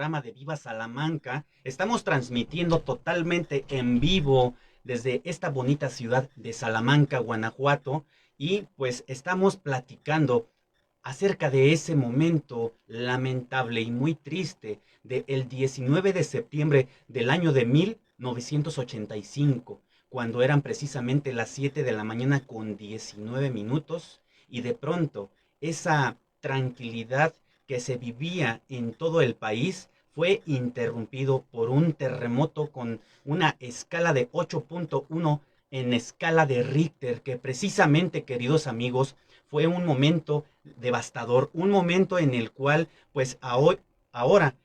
programa de Viva Salamanca. Estamos transmitiendo totalmente en vivo desde esta bonita ciudad de Salamanca, Guanajuato, y pues estamos platicando acerca de ese momento lamentable y muy triste del 19 de septiembre del año de 1985, cuando eran precisamente las 7 de la mañana con 19 minutos, y de pronto esa tranquilidad que se vivía en todo el país fue interrumpido por un terremoto con una escala de 8.1 en escala de Richter, que precisamente, queridos amigos, fue un momento devastador, un momento en el cual, pues ahora,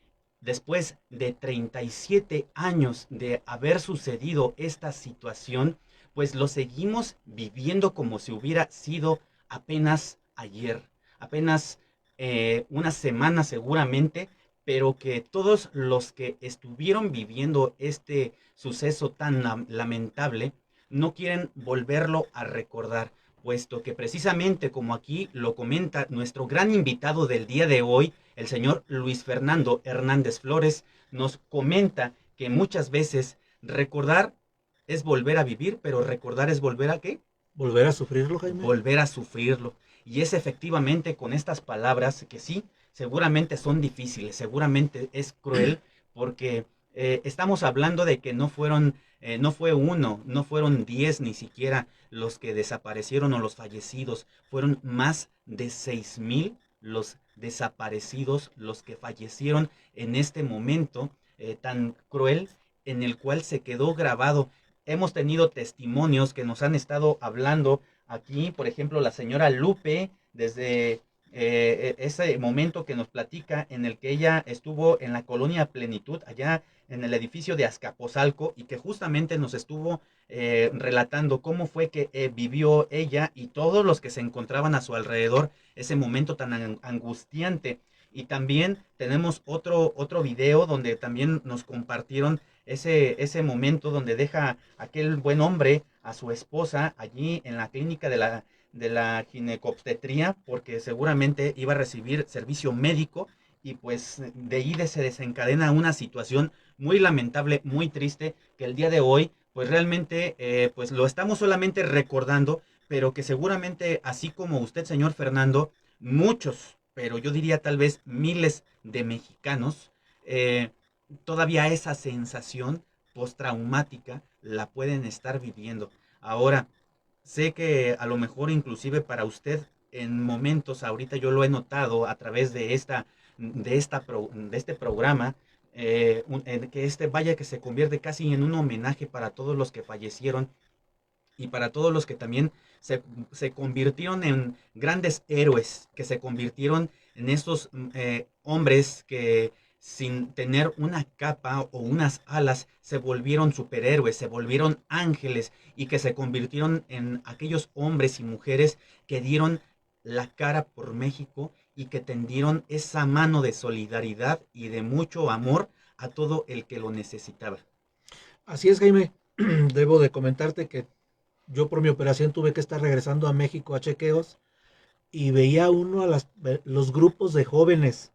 después de 37 años de haber sucedido esta situación, pues lo seguimos viviendo como si hubiera sido apenas ayer, apenas una semana seguramente, pero que todos los que estuvieron viviendo este suceso tan lamentable no quieren volverlo a recordar, puesto que precisamente como aquí lo comenta nuestro gran invitado del día de hoy, el señor Luis Fernando Hernández Flores, nos comenta que muchas veces recordar es volver a vivir, pero recordar es volver a ¿qué? ¿Volver a sufrirlo, Jaime? Volver a sufrirlo. Y es efectivamente con estas palabras que sí, seguramente son difíciles, seguramente es cruel, porque estamos hablando de que no fue uno, no fueron 10 ni siquiera los que desaparecieron o los fallecidos, fueron más de 6,000 los desaparecidos, los que fallecieron en este momento tan cruel en el cual se quedó grabado. Hemos tenido testimonios que nos han estado hablando aquí, por ejemplo, la señora Lupe, desde ese momento que nos platica en el que ella estuvo en la colonia Plenitud, allá en el edificio de Azcapotzalco, y que justamente nos estuvo relatando cómo fue que vivió ella y todos los que se encontraban a su alrededor ese momento tan angustiante. Y también tenemos otro video donde también nos compartieron ese momento donde deja aquel buen hombre a su esposa allí en la clínica de la ginecobstetría, porque seguramente iba a recibir servicio médico, y pues de ahí se desencadena una situación muy lamentable, muy triste, que el día de hoy pues realmente pues lo estamos solamente recordando, pero que seguramente así como usted, señor Fernando, muchos, pero yo diría tal vez miles de mexicanos, todavía esa sensación postraumática la pueden estar viviendo. Ahora, sé que a lo mejor inclusive para usted en momentos, ahorita yo lo he notado a través de este programa, que vaya que se convierte casi en un homenaje para todos los que fallecieron y para todos los que también se convirtieron en grandes héroes, que se convirtieron en estos hombres que sin tener una capa o unas alas se volvieron superhéroes, se volvieron ángeles, y que se convirtieron en aquellos hombres y mujeres que dieron la cara por México y que tendieron esa mano de solidaridad y de mucho amor a todo el que lo necesitaba. Así es, Jaime. Debo de comentarte que yo por mi operación tuve que estar regresando a México a chequeos y veía uno los grupos de jóvenes,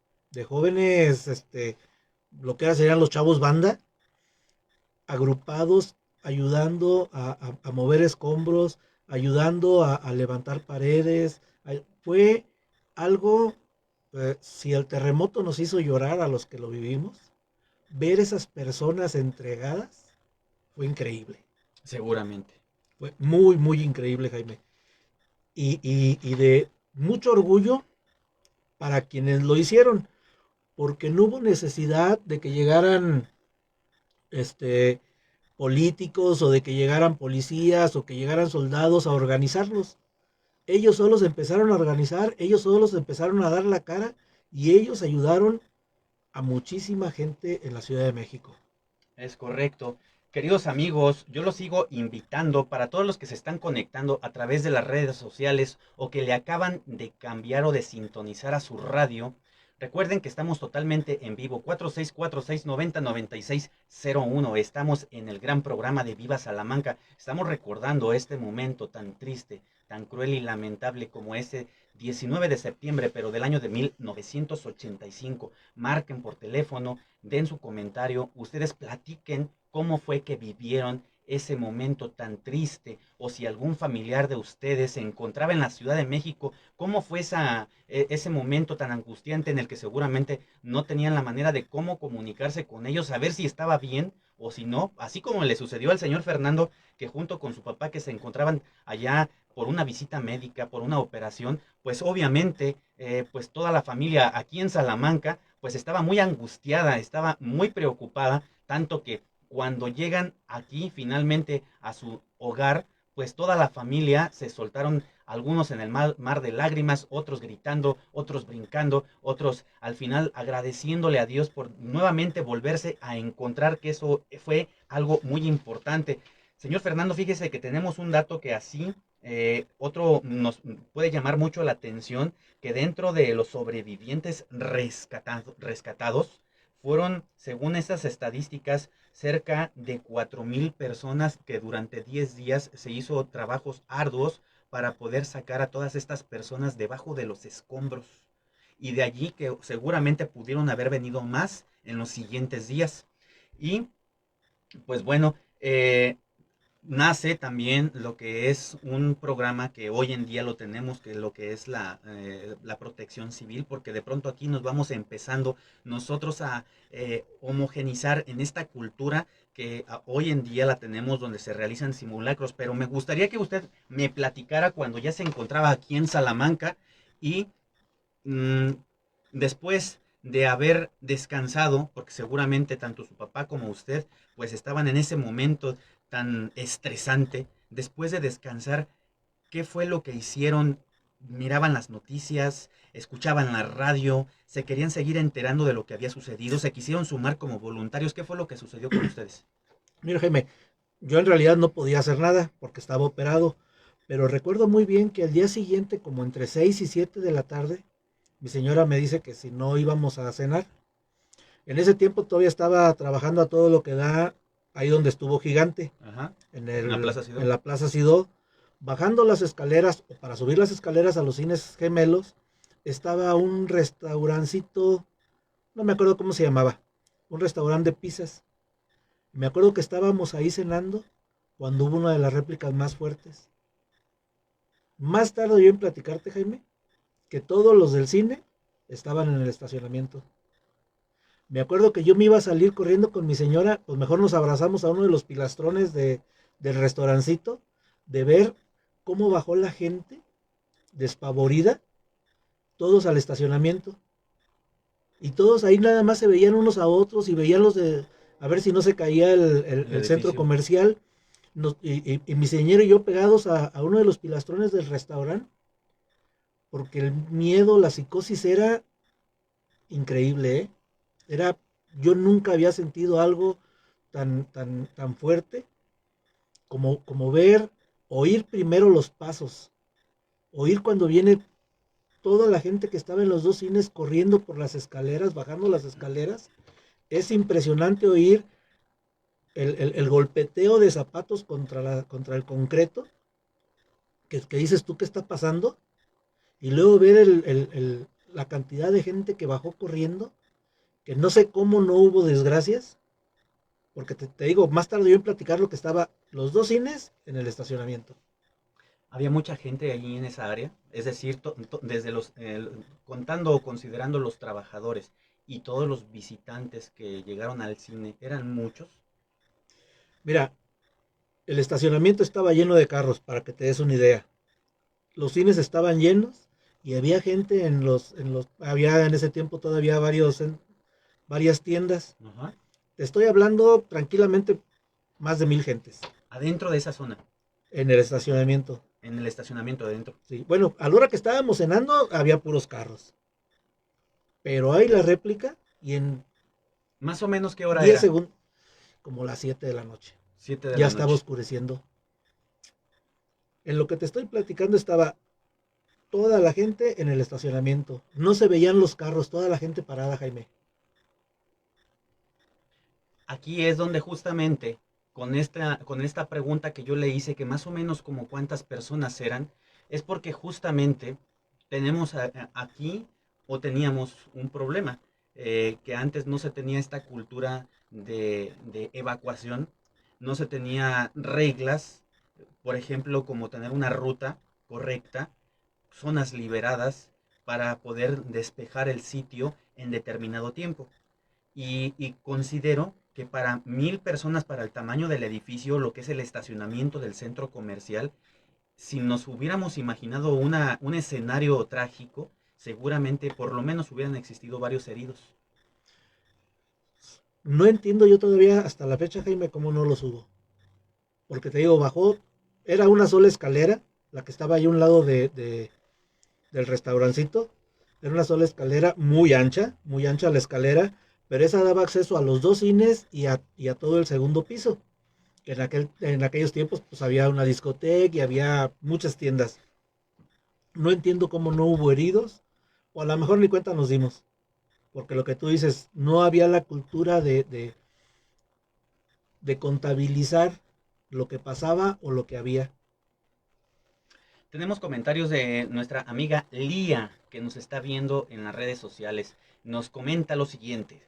lo que ahora serían los chavos banda, agrupados, ayudando a mover escombros, ayudando a levantar paredes. Fue algo, si el terremoto nos hizo llorar a los que lo vivimos, ver esas personas entregadas fue increíble. Seguramente. Fue muy, muy increíble, Jaime. Y de mucho orgullo para quienes lo hicieron, porque no hubo necesidad de que llegaran este, políticos o de que llegaran policías o que llegaran soldados a organizarlos. Ellos solos empezaron a organizar, ellos solos empezaron a dar la cara y ellos ayudaron a muchísima gente en la Ciudad de México. Es correcto. Queridos amigos, yo los sigo invitando para todos los que se están conectando a través de las redes sociales o que le acaban de cambiar o de sintonizar a su radio. Recuerden que estamos totalmente en vivo, 4646909601. Estamos en el gran programa de Viva Salamanca. Estamos recordando este momento tan triste, tan cruel y lamentable como ese 19 de septiembre, pero del año de 1985. Marquen por teléfono, den su comentario, ustedes platiquen cómo fue que vivieron ese momento tan triste, o si algún familiar de ustedes se encontraba en la Ciudad de México, cómo fue ese momento tan angustiante en el que seguramente no tenían la manera de cómo comunicarse con ellos, saber si estaba bien o si no, así como le sucedió al señor Fernando, que junto con su papá que se encontraban allá por una visita médica, por una operación, pues obviamente, pues toda la familia aquí en Salamanca, pues estaba muy angustiada, estaba muy preocupada, tanto que cuando llegan aquí finalmente a su hogar, pues toda la familia se soltaron, algunos en el mar de lágrimas, otros gritando, otros brincando, otros al final agradeciéndole a Dios por nuevamente volverse a encontrar, que eso fue algo muy importante. Señor Fernando, fíjese que tenemos un dato que así, otro nos puede llamar mucho la atención, que dentro de los sobrevivientes rescatados, fueron, según estas estadísticas, cerca de 4,000 personas que durante 10 días se hizo trabajos arduos para poder sacar a todas estas personas debajo de los escombros. Y de allí que seguramente pudieron haber venido más en los siguientes días. Y pues bueno, nace también lo que es un programa que hoy en día lo tenemos, que lo que es la protección civil, porque de pronto aquí nos vamos empezando nosotros a homogenizar en esta cultura que hoy en día la tenemos donde se realizan simulacros, pero me gustaría que usted me platicara cuando ya se encontraba aquí en Salamanca y mm, después de haber descansado, porque seguramente tanto su papá como usted pues estaban en ese momento tan estresante, después de descansar, ¿qué fue lo que hicieron? Miraban las noticias, escuchaban la radio, se querían seguir enterando de lo que había sucedido, se quisieron sumar como voluntarios. ¿Qué fue lo que sucedió con ustedes? Mira, Jaime, yo en realidad no podía hacer nada porque estaba operado, pero recuerdo muy bien que al día siguiente, como entre 6 y 7 de la tarde, mi señora me dice que si no íbamos a cenar. En ese tiempo todavía estaba trabajando a todo lo que da ahí donde estuvo Gigante, Ajá, en, en la Plaza Sidó. en la Plaza Sidó. Bajando las escaleras, o para subir las escaleras a los cines gemelos, estaba un restaurancito, no me acuerdo cómo se llamaba, un restaurante de pizzas. Me acuerdo que estábamos ahí cenando cuando hubo una de las réplicas más fuertes. Más tarde yo en platicarte, Jaime, que todos los del cine estaban en el estacionamiento. Me acuerdo que yo me iba a salir corriendo con mi señora, pues mejor nos abrazamos a uno de los pilastrones del restaurancito, de ver cómo bajó la gente despavorida, todos al estacionamiento. Y todos ahí nada más se veían unos a otros y veían los de, a ver si no se caía el centro comercial. Y mi señor y yo pegados a uno de los pilastrones del restaurante, porque el miedo, la psicosis era increíble, ¿eh? Era, yo nunca había sentido algo tan fuerte como ver, oír primero los pasos, oír cuando viene toda la gente que estaba en los dos cines corriendo por las escaleras, bajando las escaleras. Es impresionante oír el golpeteo de zapatos contra el concreto, que dices tú qué está pasando, y luego ver la cantidad de gente que bajó corriendo, que no sé cómo no hubo desgracias, porque te digo, más tarde yo en platicar lo que estaba los dos cines en el estacionamiento. Había mucha gente allí en esa área, es decir, desde contando o considerando los trabajadores y todos los visitantes que llegaron al cine, eran muchos. Mira, el estacionamiento estaba lleno de carros, para que te des una idea. Los cines estaban llenos y había gente había en ese tiempo todavía varias tiendas. Ajá. Te estoy hablando tranquilamente más de 1,000 gentes Adentro de esa zona, en el estacionamiento. en el estacionamiento adentro. Sí. Bueno, a la hora que estábamos cenando había puros carros. Pero hay la réplica y en Más o menos, ¿qué hora 10 era? segundos, como las 7 de la noche. 7 de Ya la estaba noche. oscureciendo. En lo que te estoy platicando estaba toda la gente en el estacionamiento. No se veían los carros, toda la gente parada, Jaime. Aquí es donde justamente con esta pregunta que yo le hice, que más o menos como cuántas personas eran, es porque justamente tenemos aquí o teníamos un problema, que antes no se tenía esta cultura de evacuación, no se tenía reglas, por ejemplo, como tener una ruta correcta, zonas liberadas para poder despejar el sitio en determinado tiempo. Y considero que para 1,000 personas, para el tamaño del edificio, lo que es el estacionamiento del centro comercial, si nos hubiéramos imaginado un escenario trágico, seguramente por lo menos hubieran existido varios heridos. No entiendo yo todavía hasta la fecha, Jaime, cómo no lo subo. Porque te digo, bajó, era una sola escalera, la que estaba ahí a un lado del restaurancito. Era una sola escalera muy ancha la escalera, pero esa daba acceso a los dos cines y a todo el segundo piso. En aquellos tiempos pues había una discoteca y había muchas tiendas. No entiendo cómo no hubo heridos, o a lo mejor ni cuenta nos dimos. Porque lo que tú dices, no había la cultura de contabilizar lo que pasaba o lo que había. Tenemos comentarios de nuestra amiga Lía, que nos está viendo en las redes sociales. Nos comenta lo siguiente: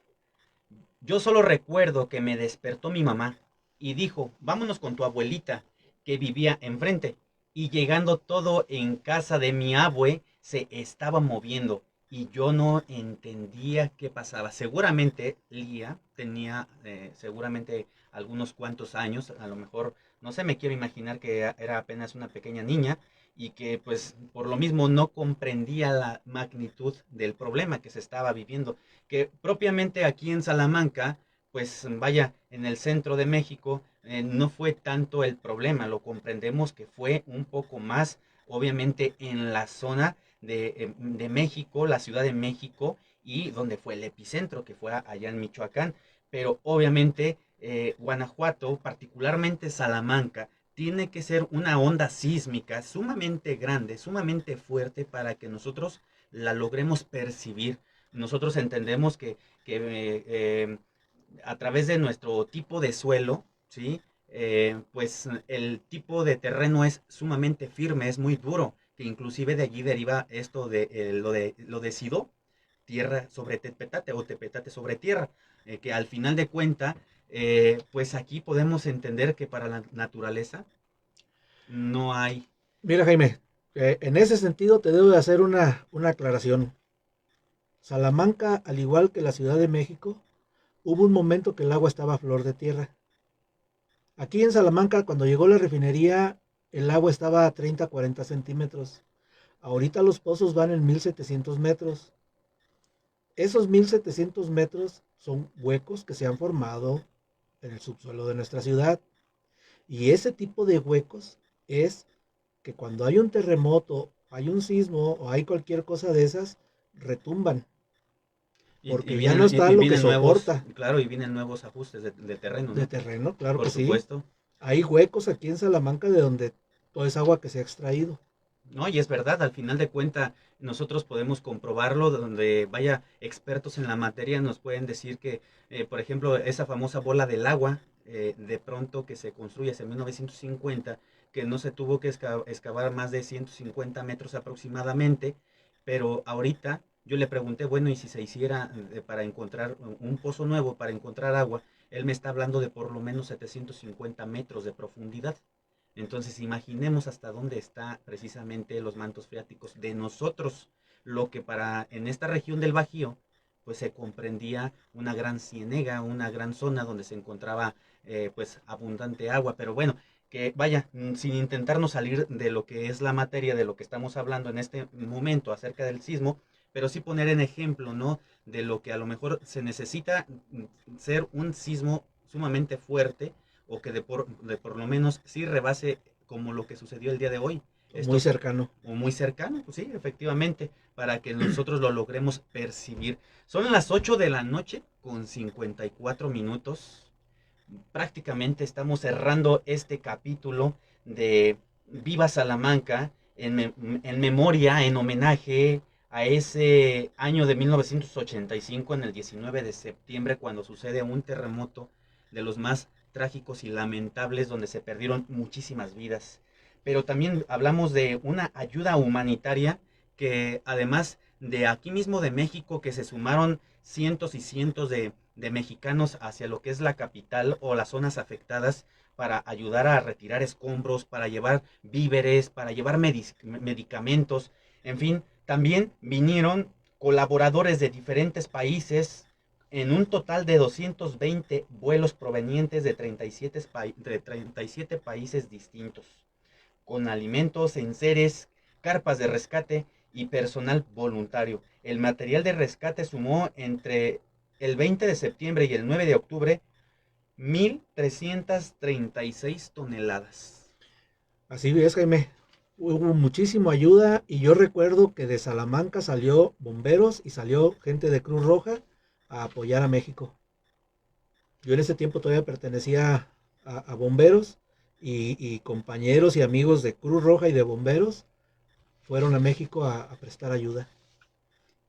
yo solo recuerdo que me despertó mi mamá y dijo, vámonos con tu abuelita, que vivía enfrente. Y llegando todo en casa de mi abue, se estaba moviendo y yo no entendía qué pasaba. Seguramente Lía tenía, seguramente algunos cuantos años, a lo mejor, no sé, me quiero imaginar que era apenas una pequeña niña y que pues por lo mismo no comprendía la magnitud del problema que se estaba viviendo, que propiamente aquí en Salamanca, pues vaya, en el centro de México, no fue tanto el problema, lo comprendemos que fue un poco más, obviamente, en la zona de México, la Ciudad de México, y donde fue el epicentro, que fue allá en Michoacán, pero obviamente Guanajuato, particularmente Salamanca, tiene que ser una onda sísmica sumamente grande, sumamente fuerte para que nosotros la logremos percibir. Nosotros entendemos que a través de nuestro tipo de suelo, ¿sí? Pues el tipo de terreno es sumamente firme, es muy duro, que inclusive de allí deriva esto de lo de Sido, tierra sobre tepetate o tepetate sobre tierra, que al final de cuenta, pues aquí podemos entender que para la naturaleza no hay. Mira, Jaime, en ese sentido te debo de hacer una aclaración. Salamanca, al igual que la Ciudad de México, hubo un momento que el agua estaba a flor de tierra. Aquí en Salamanca, cuando llegó la refinería, el agua estaba a 30, 40 centímetros. Ahorita los pozos van en 1700 metros. Esos 1700 metros son huecos que se han formado en el subsuelo de nuestra ciudad. Y ese tipo de huecos es que cuando hay un terremoto, hay un sismo o hay cualquier cosa de esas, retumban. Y Porque ya no vienen, está y lo que vienen nuevos, soporta claro, y vienen nuevos ajustes de terreno, de ¿no? terreno, claro Por que sí. supuesto. Hay huecos aquí en Salamanca de donde toda esa agua que se ha extraído. No, y es verdad, al final de cuenta nosotros podemos comprobarlo, donde vaya expertos en la materia nos pueden decir que, por ejemplo, esa famosa bola del agua, de pronto que se construye hace 1950, que no se tuvo que excavar más de 150 metros aproximadamente, pero ahorita yo le pregunté, bueno, y si se hiciera para encontrar un pozo nuevo, para encontrar agua, él me está hablando de por lo menos 750 metros de profundidad. Entonces imaginemos hasta dónde está precisamente los mantos freáticos de nosotros, lo que para en esta región del Bajío pues se comprendía una gran ciénega, una gran zona donde se encontraba pues abundante agua, pero bueno, que vaya, sin intentarnos salir de lo que es la materia de lo que estamos hablando en este momento acerca del sismo, pero sí poner en ejemplo, ¿no? De lo que a lo mejor se necesita ser un sismo sumamente fuerte o que de por lo menos sí rebase como lo que sucedió el día de hoy. Muy Estos, cercano. o muy cercano, pues sí, efectivamente, para que nosotros lo logremos percibir. Son las 8 de la noche con 54 minutos. Prácticamente estamos cerrando este capítulo de Viva Salamanca en memoria, en homenaje a ese año de 1985, en el 19 de septiembre, cuando sucede un terremoto de los más trágicos y lamentables, donde se perdieron muchísimas vidas. Pero también hablamos de una ayuda humanitaria que además de aquí mismo de México, que se sumaron cientos y cientos de mexicanos hacia lo que es la capital o las zonas afectadas para ayudar a retirar escombros, para llevar víveres, para llevar medicamentos, en fin, también vinieron colaboradores de diferentes países en un total de 220 vuelos provenientes de 37 países distintos, con alimentos, enseres, carpas de rescate y personal voluntario. El material de rescate sumó entre el 20 de septiembre y el 9 de octubre 1,336 toneladas. Así es, Jaime. Hubo muchísima ayuda y yo recuerdo que de Salamanca salió bomberos y salió gente de Cruz Roja a apoyar a México. Yo en ese tiempo todavía pertenecía a bomberos y compañeros y amigos de Cruz Roja y de bomberos fueron a México a prestar ayuda.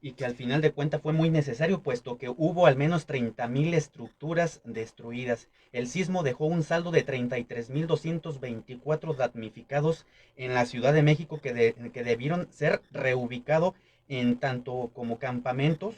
Y que al final de cuentas fue muy necesario, puesto que hubo al menos 30,000 estructuras destruidas. El sismo dejó un saldo de 33,224 damnificados en la Ciudad de México que debieron ser reubicados en tanto como campamentos,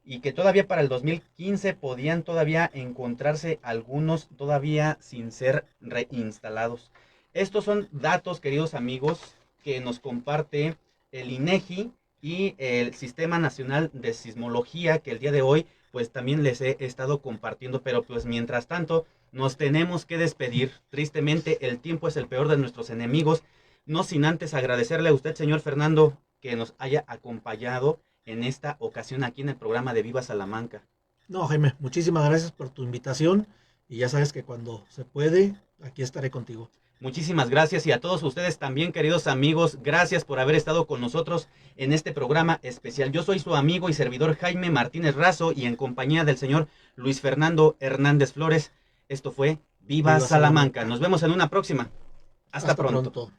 y que todavía para el 2015 podían todavía encontrarse algunos todavía sin ser reinstalados. Estos son datos, queridos amigos, que nos comparte el INEGI y el Sistema Nacional de Sismología, que el día de hoy pues también les he estado compartiendo, pero pues mientras tanto nos tenemos que despedir. Tristemente el tiempo es el peor de nuestros enemigos, no sin antes agradecerle a usted, señor Fernando, que nos haya acompañado en esta ocasión aquí en el programa de Viva Salamanca. No, Jaime, muchísimas gracias por tu invitación y ya sabes que cuando se puede, aquí estaré contigo. Muchísimas gracias, y a todos ustedes también, queridos amigos, gracias por haber estado con nosotros en este programa especial. Yo soy su amigo y servidor Jaime Martínez Razo, y en compañía del señor Luis Fernando Hernández Flores, esto fue Viva Salamanca. Nos vemos en una próxima. Hasta pronto.